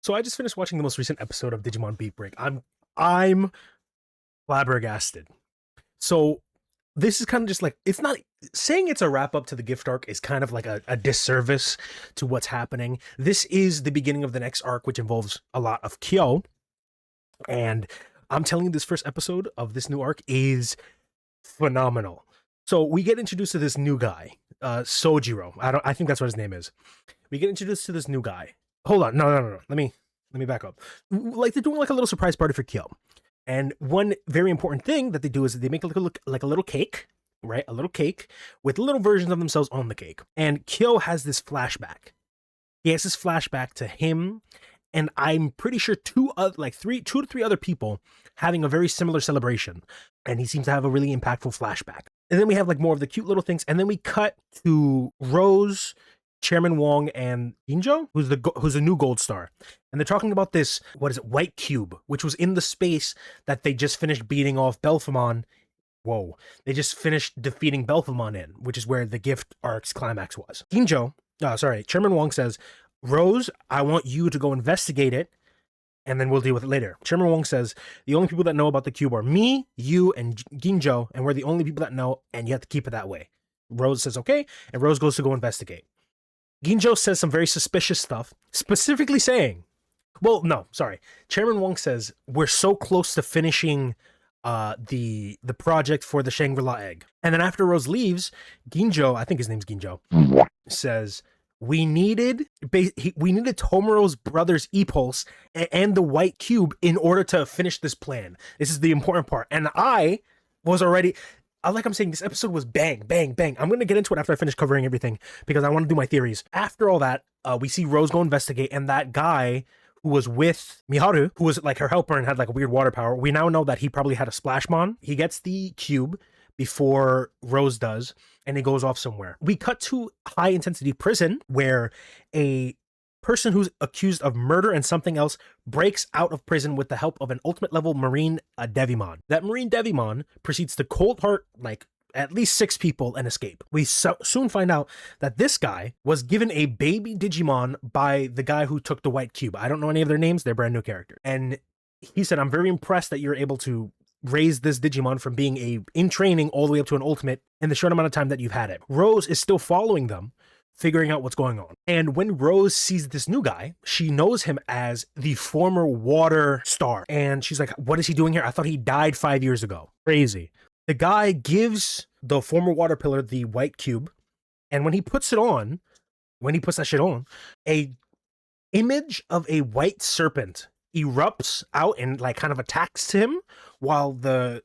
So I just finished watching the most recent episode of Digimon BeatBreak. I'm flabbergasted. So this is kind of just like, it's not saying it's a wrap up to the gift arc is kind of like a disservice to what's happening. This is the beginning of the next arc, which involves a lot of Kyo. And I'm telling you, this first episode of this new arc is phenomenal. So we get introduced to this new guy, Sojiro. I think that's what his name is. We get introduced to this new guy. Hold on, no. Let me back up. Like they're doing like a little surprise party for Kyo. And one very important thing that they do is they make like a little cake, right? A little cake with little versions of themselves on the cake. And Kyo has this flashback. He has this flashback to him, and I'm pretty sure two to three other people having a very similar celebration. And he seems to have a really impactful flashback. And then we have like more of the cute little things, and then we cut to Rose, Chairman Wong, and Ginjo, who's a new gold star. And they're talking about this, white cube, which was in the space that they just finished beating off Belphemon. Whoa. They just finished defeating Belphemon in, which is where the gift arc's climax was. Chairman Wong says, Rose, I want you to go investigate it, and then we'll deal with it later. Chairman Wong says, the only people that know about the cube are me, you, and Ginjo, and we're the only people that know, and you have to keep it that way. Rose says, okay, and Rose goes to go investigate. Ginjo says some very suspicious stuff, specifically saying, Chairman Wong says, we're so close to finishing the project for the Shangri-La egg. And then after Rose leaves, Ginjo, I think his name's Ginjo, says, we needed Tomoro's brother's E-Pulse and the white cube in order to finish this plan. This is the important part. And I was already... Like I'm saying, this episode was bang, bang, bang. I'm going to get into it after I finish covering everything because I want to do my theories. After all that, we see Rose go investigate, and that guy who was with Miharu, who was like her helper and had like a weird water power, we now know that he probably had a Splashmon. He gets the cube before Rose does, and he goes off somewhere. We cut to high-intensity prison where a person who's accused of murder and something else breaks out of prison with the help of an ultimate level Marine Devimon. That Marine Devimon proceeds to cold heart like at least 6 people and escape. We soon find out that this guy was given a baby Digimon by the guy who took the white cube. I don't know any of their names. They're brand new characters. And he said, I'm very impressed that you're able to raise this Digimon from being in training all the way up to an ultimate in the short amount of time that you've had it. Rose is still following them, figuring out what's going on. And when Rose sees this new guy, she knows him as the former water star. And she's like, what is he doing here? I thought he died 5 years ago. Crazy. The guy gives the former water pillar the white cube. And when he puts that shit on, a image of a white serpent erupts out and like kind of attacks him, while the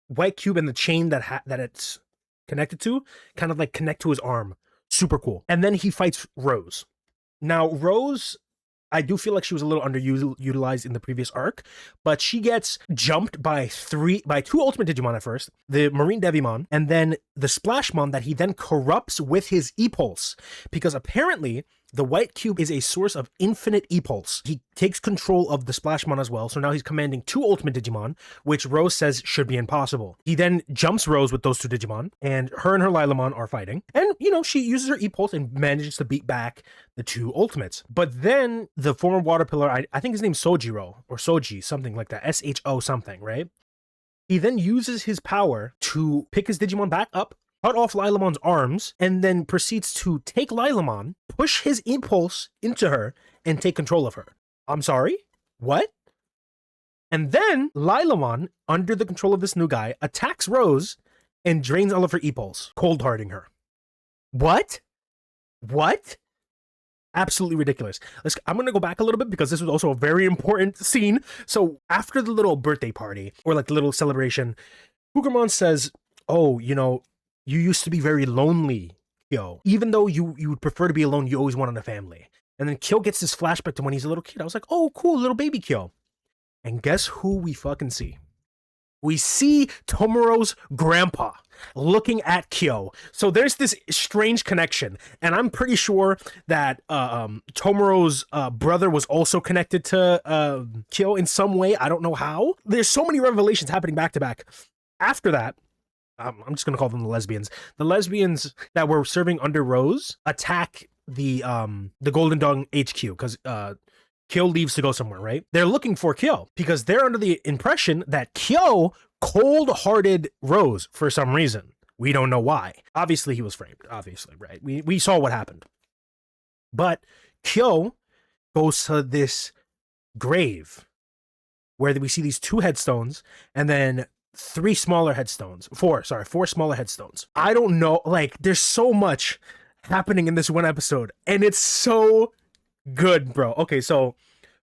white cube and the chain that it's connected to kind of like connect to his arm. Super cool. And then he fights Rose. Now, Rose, I do feel like she was a little underutilized in the previous arc, but she gets jumped by 2 Ultimate Digimon at first, the Marine Devimon, and then the Splashmon that he then corrupts with his E-Pulse, because apparently the white cube is a source of infinite E-Pulse. He takes control of the Splashmon as well, so now he's commanding 2 Ultimate Digimon, which Rose says should be impossible. He then jumps Rose with those 2 Digimon, and her Lilamon are fighting. And, she uses her E-Pulse and manages to beat back the 2 Ultimates. But then the former water pillar, I think his name's Sojiro, or Soji, something like that, SHO something, right? He then uses his power to pick his Digimon back up, cut off Lilamon's arms, and then proceeds to take Lilamon, push his impulse into her, and take control of her. I'm sorry? What? And then Lilamon, under the control of this new guy, attacks Rose and drains all of her E-Pulse, cold-hearting her. What? Absolutely ridiculous. I'm going to go back a little bit because this was also a very important scene. So after the little birthday party, or like the little celebration, Kugermon says, oh, you used to be very lonely, Kyo. Even though you would prefer to be alone, you always wanted a family. And then Kyo gets this flashback to when he's a little kid. I was like, oh, cool, little baby Kyo. And guess who we fucking see? We see Tomoro's grandpa looking at Kyo. So there's this strange connection. And I'm pretty sure that Tomoro's brother was also connected to Kyo in some way. I don't know how. There's so many revelations happening back to back. After that, I'm just going to call them the lesbians. The lesbians that were serving under Rose attack the Golden Dawn HQ because Kyo leaves to go somewhere, right? They're looking for Kyo because they're under the impression that Kyo cold-hearted Rose for some reason. We don't know why. Obviously, he was framed. Obviously, right? We saw what happened. But Kyo goes to this grave where we see these 2 headstones and then 3 smaller headstones. 4 smaller headstones. I don't know. Like, there's so much happening in this one episode, and it's so good, bro. Okay, so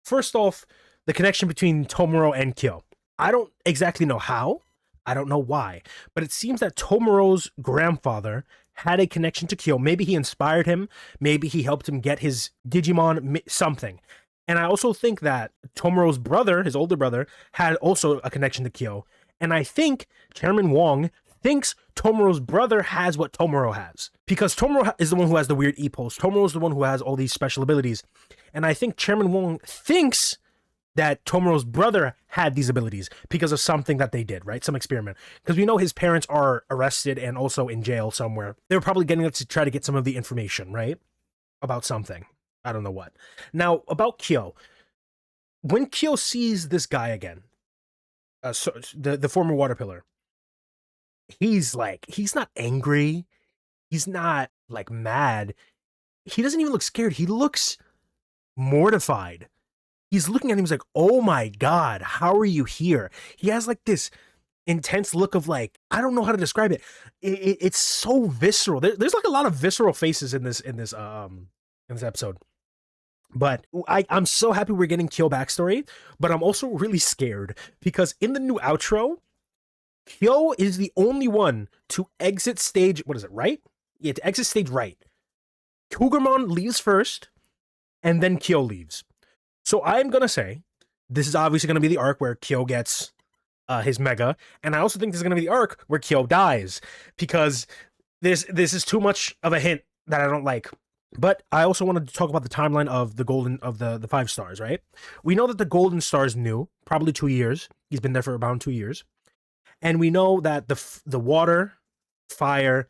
first off, the connection between Tomura and Kyo. I don't exactly know how. I don't know why, but it seems that Tomura's grandfather had a connection to Kyo. Maybe he inspired him. Maybe he helped him get his Digimon, something. And I also think that Tomura's brother, his older brother, had also a connection to Kyo. And I think Chairman Wong thinks Tomura's brother has what Tomura has. Because Tomura is the one who has the weird E-pulse. Tomura is the one who has all these special abilities. And I think Chairman Wong thinks that Tomura's brother had these abilities because of something that they did, right? Some experiment. Because we know his parents are arrested and also in jail somewhere. They were probably getting up to try to get some of the information, right? About something. I don't know what. Now, about Kyo. When Kyo sees this guy again, the former water pillar, he's not angry. He's not, like, mad. He doesn't even look scared. He looks mortified. He's looking at him, he's like, oh my God, how are you here? He has like this intense look of like, I don't know how to describe it. It's so visceral. There's like a lot of visceral faces in this episode. But I'm so happy we're getting Kyo backstory, but I'm also really scared because in the new outro, Kyo is the only one to exit stage, what is it, right? Yeah, to exit stage right. Cougarmon leaves first, and then Kyo leaves. So I'm going to say, this is obviously going to be the arc where Kyo gets his Mega, and I also think this is going to be the arc where Kyo dies, because this is too much of a hint that I don't like. But I also wanted to talk about the timeline of the 5 stars, right? We know that the Golden Star is new, probably 2 years. He's been there for about 2 years. And we know that the water, fire,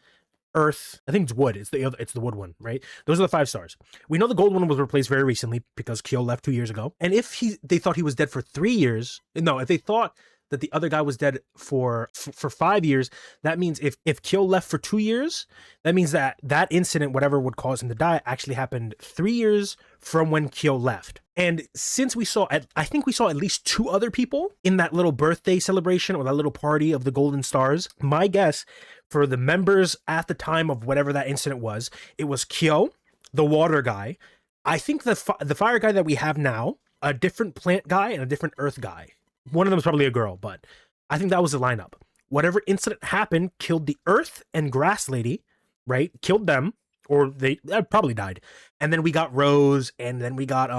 earth, I think it's wood. It's the wood one, right? Those are the 5 stars. We know the gold one was replaced very recently because Kyo left 2 years ago. And if they thought he was dead for 3 years, no, if they thought that the other guy was dead for 5 years, that means if Kyo left for 2 years, that means that incident, whatever would cause him to die, actually happened 3 years from when Kyo left. And since I think we saw at least 2 other people in that little birthday celebration or that little party of the Golden Stars, my guess for the members at the time of whatever that incident was, it was Kyo, the water guy, I think the fire guy that we have now, a different plant guy, and a different earth guy. One of them is probably a girl, but I think that was the lineup. Whatever incident happened killed the earth and grass lady, right? Killed them, or they probably died. And then we got Rose, and then we got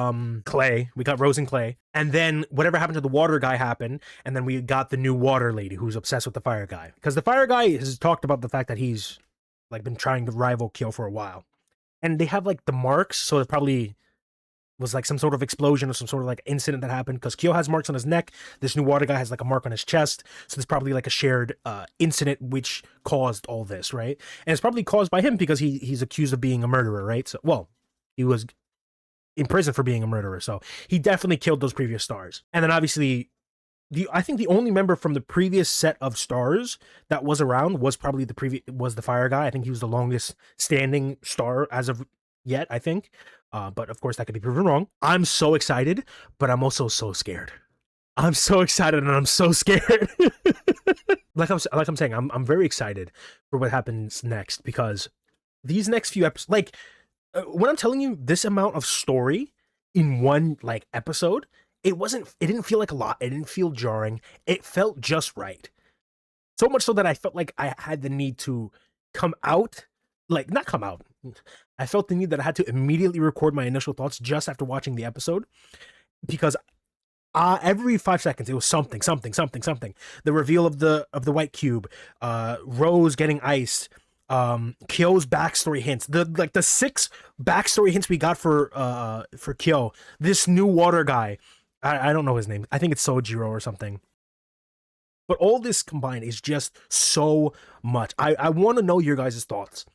Clay. We got Rose and Clay. And then whatever happened to the water guy happened, and then we got the new water lady who's obsessed with the fire guy. Because the fire guy has talked about the fact that he's like been trying to rival Kyo for a while. And they have like the marks, so it probably was like some sort of explosion or some sort of like incident that happened, because Kyo has marks on his neck. This new water guy has like a mark on his chest. So there's probably like a shared incident which caused all this, right? And it's probably caused by him because he's accused of being a murderer, right? So, well, he was in prison for being a murderer. So he definitely killed those previous stars. And then obviously, I think the only member from the previous set of stars that was around was probably the fire guy. I think he was the longest standing star as of yet, I think. But of course that could be proven wrong. I'm so excited, but I'm also so scared. I'm so excited and I'm so scared. like I'm saying, I'm very excited for what happens next, because these next few episodes, like when I'm telling you this amount of story in one like episode, it didn't feel like a lot. It didn't feel jarring. It felt just right. So much so that I felt like I had the need to not come out. I felt the need that I had to immediately record my initial thoughts just after watching the episode, because every 5 seconds it was something. The reveal of the white cube, Rose getting iced, Kyo's backstory hints, the 6 backstory hints we got for Kyo, this new water guy. I don't know his name. I think it's Sojiro or something. But all this combined is just so much. I want to know your guys' thoughts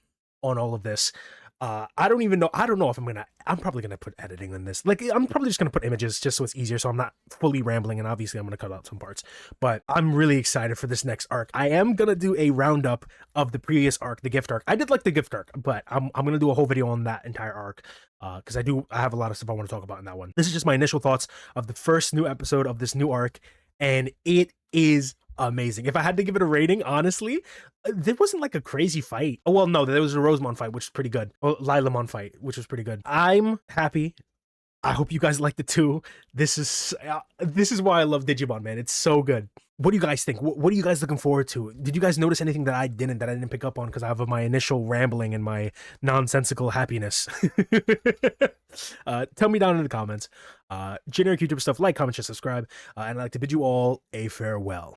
on all of this. I don't even know. I don't know if I'm probably gonna put editing in this. Like, I'm probably just gonna put images just so it's easier, so I'm not fully rambling. And obviously, I'm gonna cut out some parts. But I'm really excited for this next arc. I am gonna do a roundup of the previous arc, the gift arc. I did like the gift arc, but I'm gonna do a whole video on that entire arc. Because I have a lot of stuff I want to talk about in that one. This is just my initial thoughts of the first new episode of this new arc, and it is amazing. If I had to give it a rating, honestly, there wasn't like a crazy fight. Oh well, no, there was a Rosemon fight, which was pretty good. Oh, Lilamon fight, which was pretty good. I'm happy. I hope you guys liked it too. This is why I love Digimon, man. It's so good. What do you guys think? What are you guys looking forward to? Did you guys notice anything that I didn't pick up on because I have my initial rambling and my nonsensical happiness? Tell me down in the comments. Generic YouTube stuff, like, comment, share, subscribe, and I'd like to bid you all a farewell.